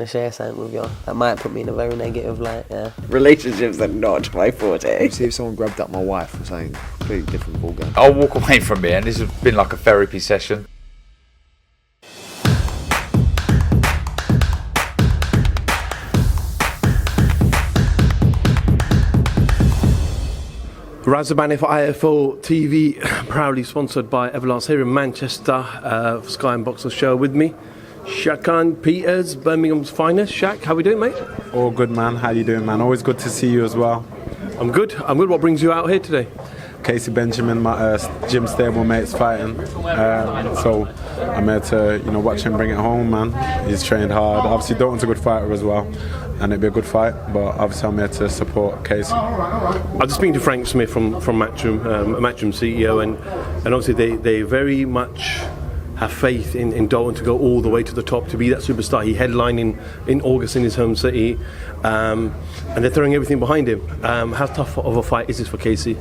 to share something with you. That might put me in a very negative light, yeah. Relationships are not my forte. See if someone grabbed up my wife or something completely different ballgame. I'll walk away from here, and this has been like a therapy session. Razabani for IFL TV, proudly sponsored by Everlast here in Manchester. Sky and Boxer show with me. Shakan Peters, Birmingham's finest. Shak, how we doing, mate? All good, man. How you doing, man? Always good to see you as well. I'm good. What brings you out here today? Casey Benjamin, my gym stable mate's fighting, so I'm here to watch him bring it home, man. He's trained hard. Obviously, Dalton's a good fighter as well, and it'll be a good fight. But obviously, I'm here to support Casey. I was speaking to Frank Smith from Matchroom, Matchroom CEO, and obviously they very much have faith in Dalton to go all the way to the top, to be that superstar. He headlined in August in his home city, and they're throwing everything behind him. How tough of a fight is this for Casey?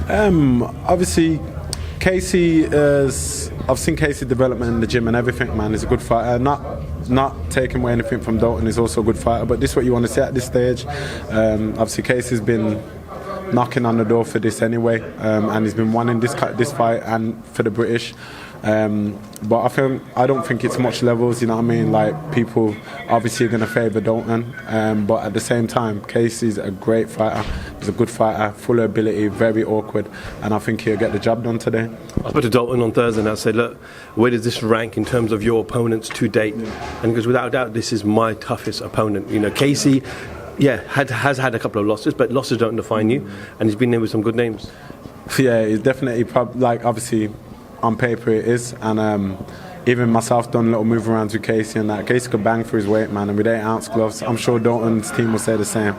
Obviously, Casey is. I've seen Casey development in the gym and everything, man. He's a good fighter. Not taking away anything from Dalton. He's also a good fighter. But this is what you want to see at this stage. Obviously, Casey's been knocking on the door for this anyway, and he's been wanting this fight and for the British. But I don't think it's much levels, you know what I mean? Like, people obviously are going to favour Dalton, but at the same time, Casey's a great fighter. He's a good fighter, full of ability, very awkward, and I think he'll get the job done today. I spoke to Dalton on Thursday and I said, look, where does this rank in terms of your opponents to date? And he goes, without a doubt, this is my toughest opponent. You know, Casey, has had a couple of losses, but losses don't define you, and he's been there with some good names. Yeah, he's definitely, obviously, on paper it is, and even myself done little move arounds with Casey, and that Casey could bang for his weight, man, and with 8-ounce gloves, I'm sure Dalton's team will say the same,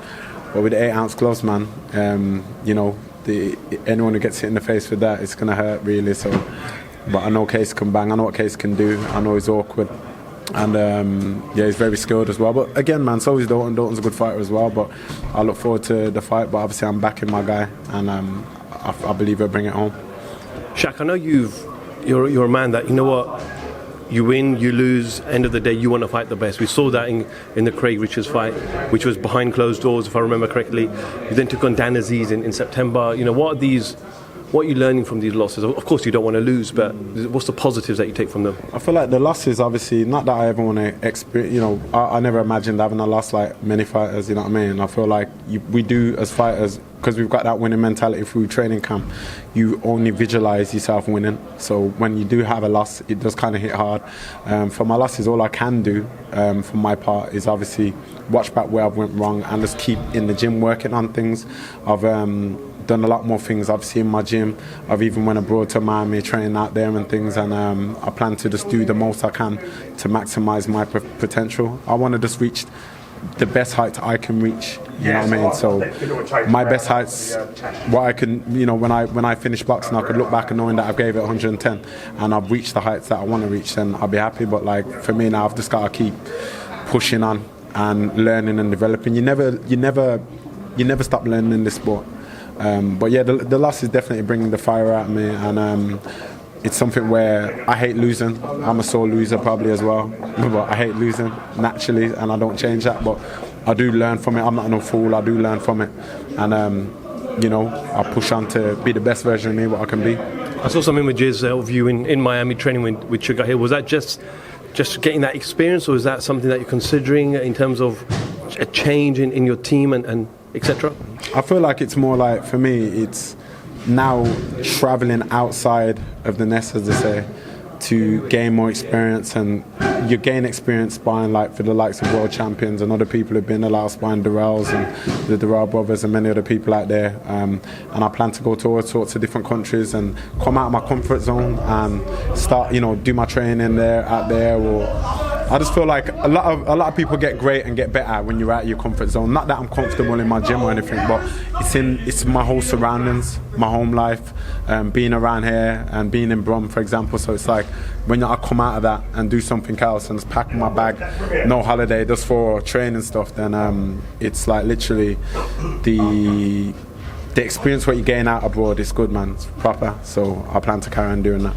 but with 8-ounce gloves, man, anyone who gets hit in the face with that, it's going to hurt really. So, but I know Casey can bang, I know what Casey can do, I know he's awkward, and he's very skilled as well. But again, man, so is Dalton. Dalton's a good fighter as well, but I look forward to the fight, but obviously I'm backing my guy, and I believe he'll bring it home. Shaq, I know you're a man that, you know what, you win, you lose, end of the day, you want to fight the best. We saw that in the Craig Richards fight, which was behind closed doors, if I remember correctly. You then took on Dan Azeez in September. You know, what are you learning from these losses? Of course, you don't want to lose, but what's the positives that you take from them? I feel like the losses, obviously, not that I ever want to experience, I never imagined having a loss like many fighters, you know what I mean? I feel like we do as fighters, because we've got that winning mentality through training camp, you only visualise yourself winning. So when you do have a loss, it does kind of hit hard. For my losses, all I can do for my part is obviously watch back where I've went wrong and just keep in the gym working on things. I've done a lot more things, obviously, in my gym. I've even went abroad to Miami, training out there and things, and I plan to just do the most I can to maximise my potential. I want to just reach the best heights I can reach, you know what I mean? So my best heights, what I can, when I finish boxing, I could look back and knowing that I gave it 110 and I've reached the heights that I want to reach, then I'll be happy. But like, for me now, I've just got to keep pushing on and learning and developing. You never stop learning in this sport. But yeah, the loss is definitely bringing the fire out of me, and it's something where I hate losing. I'm a sore loser probably as well, but I hate losing naturally, and I don't change that. But I do learn from it. I'm not no fool. I do learn from it, and I push on to be the best version of me what I can be. I saw some images of you in Miami training with Sugar Hill. Was that just getting that experience, or is that something that you're considering in terms of a change in your team and etc.? I feel like it's more like, for me, it's now travelling outside of the nest, as they say, to gain more experience. And you gain experience sparring like for the likes of world champions and other people who've been allowed sparring Durrells and the Durrell brothers and many other people out there. And I plan to go to all sorts of different countries and come out of my comfort zone and start, do my training out there. Or I just feel like a lot of people get great and get better when you're out of your comfort zone. Not that I'm comfortable in my gym or anything, but it's my whole surroundings, my home life, being around here and being in Brum, for example. So it's like when I come out of that and do something else and just pack my bag, no holiday, just for training stuff, then it's like literally the experience what you gain out abroad is good, man. It's proper. So I plan to carry on doing that.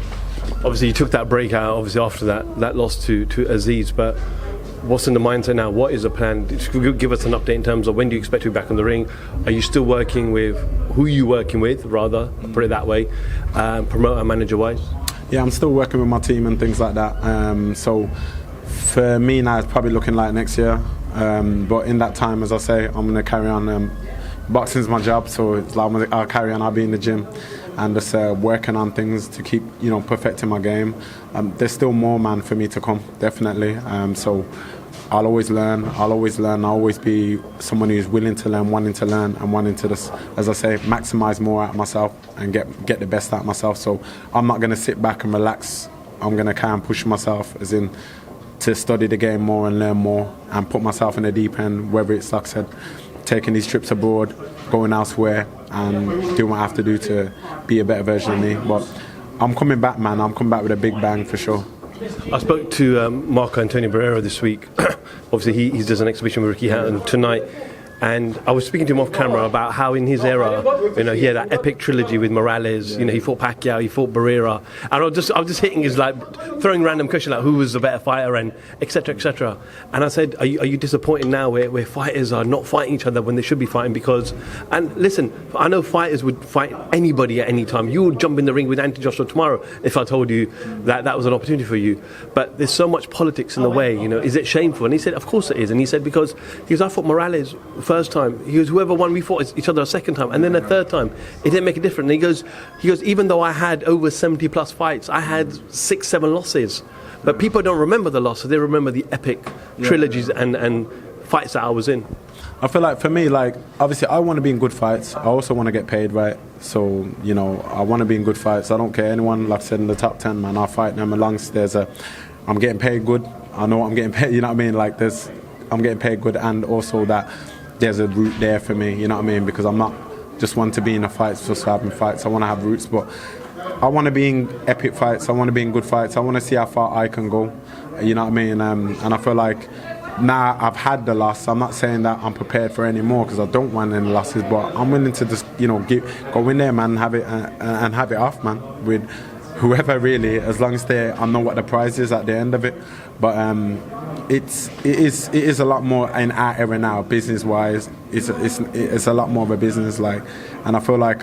Obviously, you took that break out, obviously, after that loss to Azeez, but what's in the mindset now? What is the plan? Give us an update in terms of when do you expect to be back in the ring? Are you still working with, who are you working with, rather, put it that way, promoter, manager-wise? Yeah, I'm still working with my team and things like that. So for me now, it's probably looking like next year. But in that time, as I say, I'm going to carry on. Boxing's my job, so it's like I'll carry on. I'll be in the gym and just working on things to keep, perfecting my game. There's still more, man, for me to come, definitely. So I'll always learn. I'll always be someone who's willing to learn, wanting to learn, and wanting to just, as I say, maximise more out of myself and get the best out of myself. So I'm not going to sit back and relax. I'm going to kind of push myself, as in to study the game more and learn more and put myself in the deep end, whether it's, like I said, taking these trips abroad, going elsewhere and doing what I have to do to be a better version of me. But I'm coming back, man. I'm coming back with a big bang for sure. I spoke to Marco Antonio Barrera this week. Obviously, he does an exhibition with Ricky Hatton tonight. And I was speaking to him off camera about how in his era, he had that epic trilogy with Morales. He fought Pacquiao, he fought Barrera, and I was just hitting his, like, throwing random questions like who was the better fighter and etc. etc. And I said, are you disappointed now where fighters are not fighting each other when they should be fighting? Because, and listen, I know fighters would fight anybody at any time. You would jump in the ring with Anthony Joshua tomorrow if I told you that was an opportunity for you. But there's so much politics in the way. Is it shameful? And he said, of course it is. And he said because I fought Morales first time. He goes, whoever won, we fought each other a second time, and then a third time. It didn't make a difference. And he goes, even though I had over 70 plus fights, I had 6-7 losses. But people don't remember the losses. They remember the epic trilogies and fights that I was in. I feel like for me, like, obviously I want to be in good fights. I also want to get paid, right? So, I want to be in good fights. I don't care anyone, like I said, in the top 10, man, I'll fight them as long as I'm getting paid good. I know I'm getting paid, you know what I mean? Like, I'm getting paid good, and also that there's a route there for me, you know what I mean? Because I'm not just want to be in a fight just having fights. I want to have roots, but I want to be in epic fights. I want to be in good fights. I want to see how far I can go, you know what I mean? And I feel like now I've had the loss. I'm not saying that I'm prepared for any more because I don't want any losses, but I'm willing to just, go in there, man, and have it off, man, with whoever really, as long as I know what the prize is at the end of it. But it is a lot more in our era now, business wise. It's a lot more of a business, like, and I feel like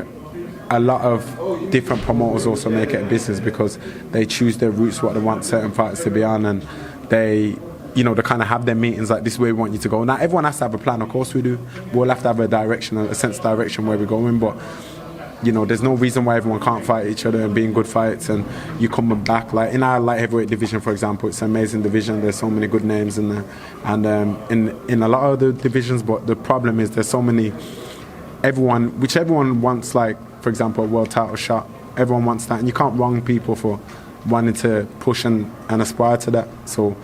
a lot of different promoters also make it a business because they choose their routes, what they want certain fights to be on, and they kind of have their meetings like, this is where we want you to go. Now everyone has to have a plan, of course we do. We'll have to have a direction, a sense of direction where we're going, but there's no reason why everyone can't fight each other and be in good fights. And you come back, like in our light heavyweight division, for example, it's an amazing division. There's so many good names in there, and in a lot of the divisions. But the problem is there's so many. Everyone wants, like, for example, a world title shot. Everyone wants that, and you can't wrong people for wanting to push and aspire to that. So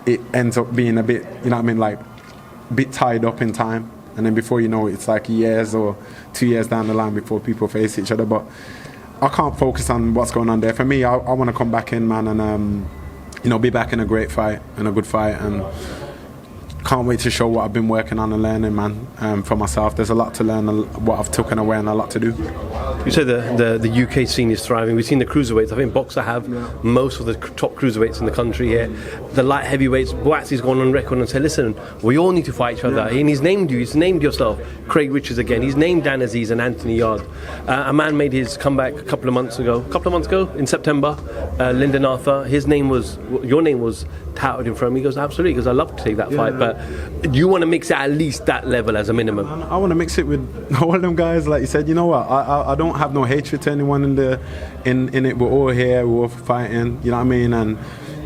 it ends up being a bit, like, a bit tied up in time. And then before you know it, it's like years or 2 years down the line before people face each other. But I can't focus on what's going on there. For me, I want to come back in, man, and be back in a great fight and a good fight. And can't wait to show what I've been working on and learning, man, for myself. There's a lot to learn, what I've taken away, and a lot to do. You said the UK scene is thriving. We've seen the cruiserweights. I think Boxer have most of the top cruiserweights in the country here. The light heavyweights, Buatsi's gone on record and said, listen, we all need to fight each other. And he's named you. He's named yourself, Craig Richards again. He's named Dan Azeez and Anthony Yarde. A man made his comeback a couple of months ago, in September. Lyndon Arthur. Your name was touted in front of me. He goes, absolutely, because I love to take that fight. But you want to mix it at least that level as a minimum. I want to mix it with all of them guys. Like you said, you know what? I don't have no hatred to anyone in it. We're all here. We're all fighting. You know what I mean? And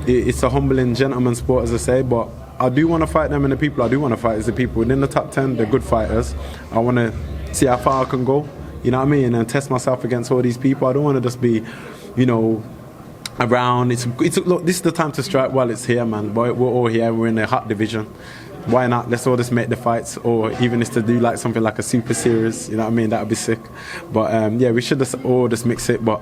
it's a humbling gentleman sport, as I say. But I do want to fight them, and the people I do want to fight is the people within the top 10. They're good fighters. I want to see how far I can go. You know what I mean? And test myself against all these people. I don't want to just be, around. Look, this is the time to strike while it's here, man. We're all here. We're in a hot division. Why not? Let's all just make the fights, or even if to do like something like a super series. You know what I mean? That would be sick. But we should all just mix it. But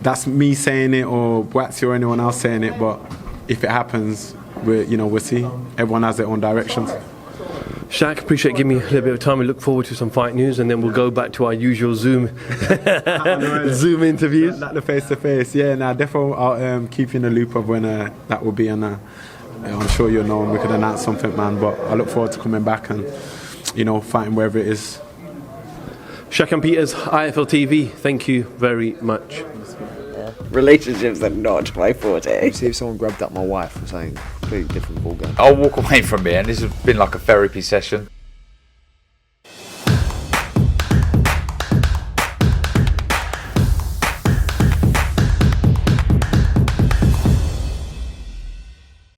that's me saying it, or Buatsi or anyone else saying it. But if it happens, we'll see. Everyone has their own directions. Shaq, appreciate giving me a little bit of time. We look forward to some fight news, and then we'll go back to our usual Zoom interviews. Not the face-to-face. Yeah, definitely I'll keep you in the loop of when that will be, and I'm sure you'll know and we could announce something, man. But I look forward to coming back and, you know, fighting wherever it is. Shakan Peters, IFL TV, thank you very much. Relationships are not my forte. See if someone grabbed up my wife or something completely different ballgame. I'll walk away from here, and this has been like a therapy session.